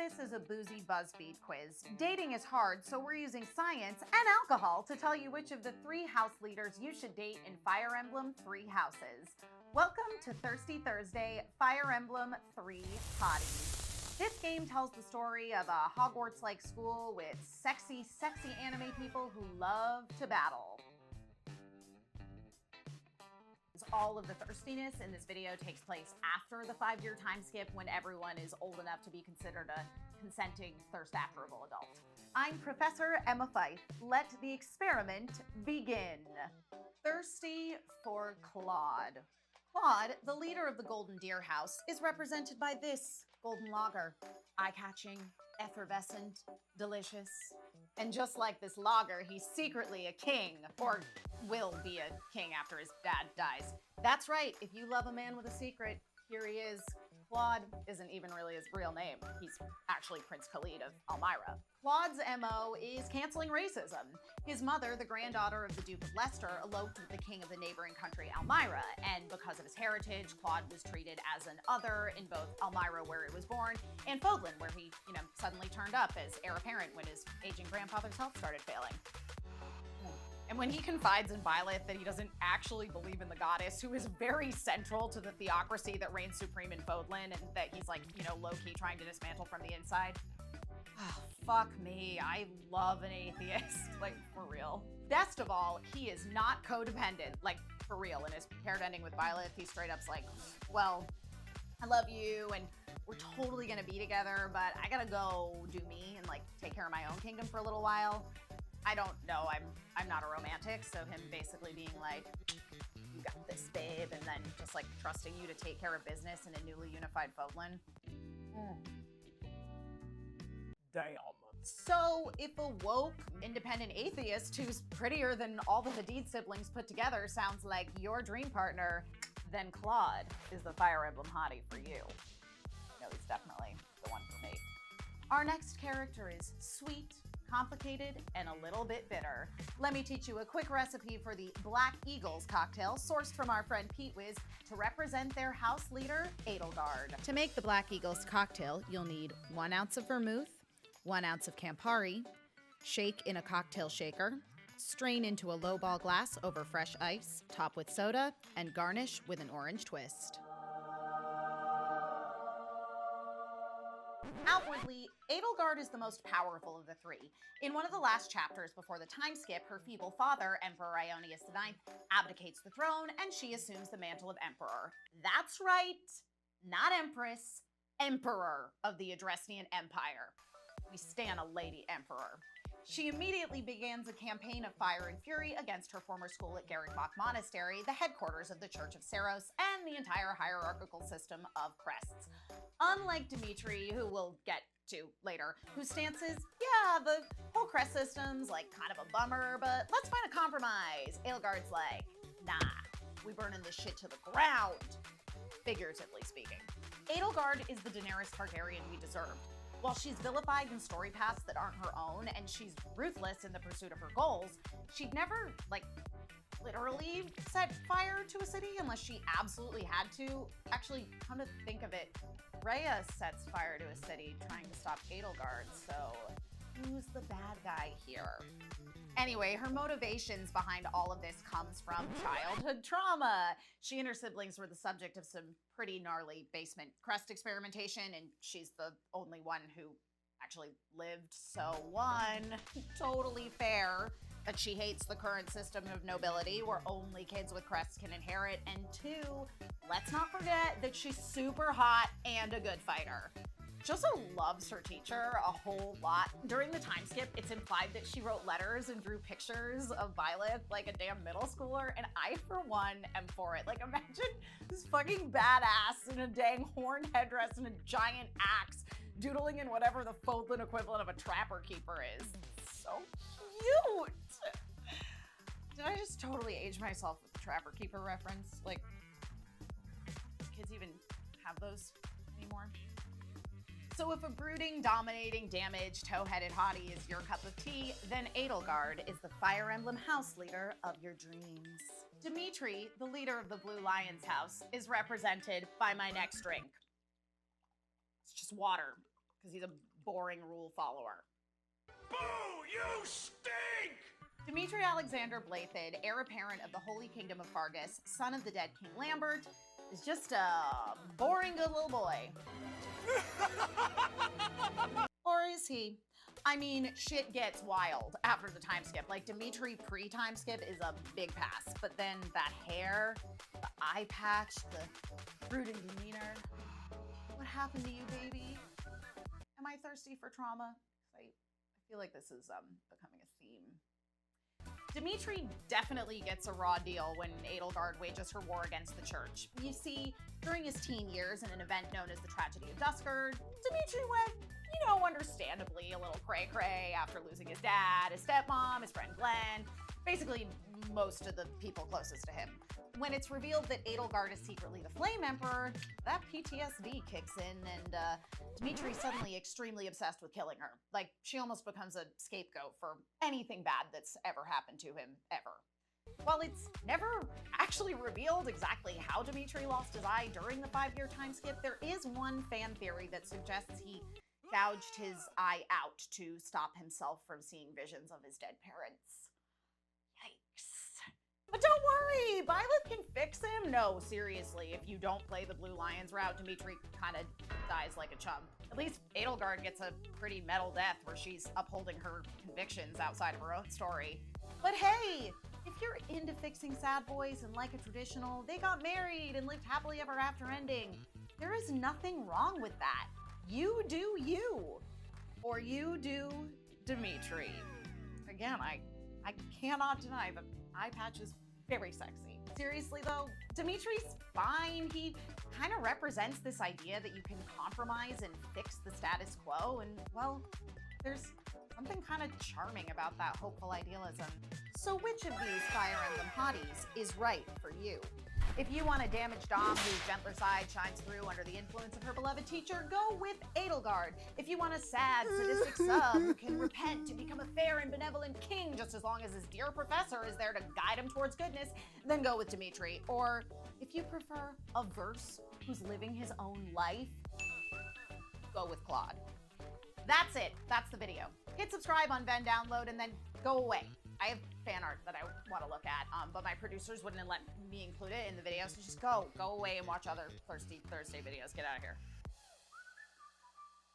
this is a boozy BuzzFeed quiz. Dating is hard, so we're using science and alcohol to tell you which of the 3 house leaders you should date in Fire Emblem 3 Houses. Welcome to Thirsty Thursday, Fire Emblem 3 Hotties. This game tells the story of a Hogwarts-like school with sexy anime people who love to battle. All of the thirstiness in this video takes place after the 5-year time skip when everyone is old enough to be considered a consenting thirst-afterable adult. I'm Professor Emma Fyffe. Let the experiment begin. Thirsty for Claude. Claude, the leader of the Golden Deer House, is represented by this golden lager. Eye-catching, effervescent, delicious. And just like this lager, he's secretly a king, or will be a king after his dad dies. That's right, if you love a man with a secret, here he is. Claude isn't even really his real name. He's actually Prince Khalid of Elmira. Claude's MO is canceling racism. His mother, the granddaughter of the Duke of Leicester, eloped with the king of the neighboring country, Elmira, and because of his heritage, Claude was treated as an other in both Elmira, where he was born, and Fodlan, where he, suddenly turned up as heir apparent when his aging grandfather's health started failing. And when he confides in Violet that he doesn't actually believe in the goddess, who is very central to the theocracy that reigns supreme in Fodlan, and that he's low-key trying to dismantle from the inside. Oh, fuck me, I love an atheist, for real. Best of all, he is not codependent, for real. In his paired ending with Violet, he straight up's like, well, I love you, and we're totally gonna be together, but I gotta go do me and take care of my own kingdom for a little while. I don't know, I'm not a romantic, so him basically being like, you got this, babe, and then just trusting you to take care of business in a newly unified Fodlan. Damn. So if a woke, independent atheist who's prettier than all the Hadid siblings put together sounds like your dream partner, then Claude is the Fire Emblem hottie for you. No, he's definitely the one for me. Our next character is sweet, complicated, and a little bit bitter. Let me teach you a quick recipe for the Black Eagles cocktail sourced from our friend Pete Wiz to represent their house leader, Edelgard. To make the Black Eagles cocktail, you'll need 1 ounce of vermouth, 1 ounce of Campari, shake in a cocktail shaker, strain into a lowball glass over fresh ice, top with soda, and garnish with an orange twist. Outwardly, Edelgard is the most powerful of the 3. In one of the last chapters before the time skip, her feeble father, Emperor Ionius IX, abdicates the throne and she assumes the mantle of emperor. That's right, not empress, emperor of the Adresnian Empire. We stan a lady emperor. She immediately begins a campaign of fire and fury against her former school at Garrett-Bach Monastery, the headquarters of the Church of Saros, and the entire hierarchical system of crests. Unlike Dimitri, who we'll get to later, whose stance is, yeah, the whole crest system's kind of a bummer, but let's find a compromise. Edelgard's like, nah, we burning this shit to the ground, figuratively speaking. Edelgard is the Daenerys Targaryen we deserved. While she's vilified in story paths that aren't her own, and she's ruthless in the pursuit of her goals, she'd never, literally set fire to a city unless she absolutely had to. Actually, come to think of it, Rhea sets fire to a city trying to stop Edelgard, so who's the bad guy here? Anyway, her motivations behind all of this comes from childhood trauma. She and her siblings were the subject of some pretty gnarly basement crest experimentation, and she's the only one who actually lived. So 1, totally fair that she hates the current system of nobility where only kids with crests can inherit, and 2, let's not forget that she's super hot and a good fighter. She also loves her teacher a whole lot. During the time skip, it's implied that she wrote letters and drew pictures of Violet like a damn middle schooler, and I, for one, am for it. Imagine this fucking badass in a dang horn headdress and a giant axe doodling in whatever the Fodlan equivalent of a trapper keeper is. So cute! Did I just totally age myself with the trapper keeper reference? Kids even have those anymore? So if a brooding, dominating, damaged, toe-headed hottie is your cup of tea, then Edelgard is the Fire Emblem house leader of your dreams. Dimitri, the leader of the Blue Lion's house, is represented by my next drink. It's just water, because he's a boring rule follower. Boo! You stink! Dimitri Alexander Blythed, heir apparent of the Holy Kingdom of Fargus, son of the dead King Lambert, is just a boring good little boy. Or is he? I mean, shit gets wild after the time skip. Like, Dimitri pre-time skip is a big pass, but then that hair, the eye patch, the brooding demeanor. What happened to you, baby? Am I thirsty for trauma? I feel like this is becoming a theme. Dimitri definitely gets a raw deal when Edelgard wages her war against the church. You see, during his teen years in an event known as the Tragedy of Duskard, Dimitri went, you know, understandably a little cray-cray after losing his dad, his stepmom, his friend Glenn, basically most of the people closest to him. When it's revealed that Edelgard is secretly the Flame Emperor, that PTSD kicks in, and Dimitri's suddenly extremely obsessed with killing her. Like, she almost becomes a scapegoat for anything bad that's ever happened to him, ever. While it's never actually revealed exactly how Dimitri lost his eye during the 5-year time skip, there is one fan theory that suggests he gouged his eye out to stop himself from seeing visions of his dead parents. Yikes. But don't worry, Violet can fix him. No, seriously, if you don't play the Blue Lions route, Dimitri kind of dies like a chump. At least Edelgard gets a pretty metal death where she's upholding her convictions outside of her own story. But hey, if you're into fixing sad boys and like a traditional, they got married and lived happily ever after ending, there is nothing wrong with that. You do you. Or you do Dimitri. Again, I cannot deny the eye patch is very sexy. Seriously though, Dimitri's fine. He kind of represents this idea that you can compromise and fix the status quo, and well, there's something kind of charming about that hopeful idealism. So which of these Fire Emblem hotties is right for you? If you want a damaged dom whose gentler side shines through under the influence of her beloved teacher, go with Edelgard. If you want a sad, sadistic sub who can repent to become a fair and benevolent king just as long as his dear professor is there to guide him towards goodness, then go with Dimitri. Or if you prefer a verse who's living his own life, go with Claude. That's it. That's the video. Hit subscribe on VENN Download and then go away. I have fan art that I want to look at, but my producers wouldn't let me include it in the video, so just go away and watch other Thirsty Thursday videos. Get out of here.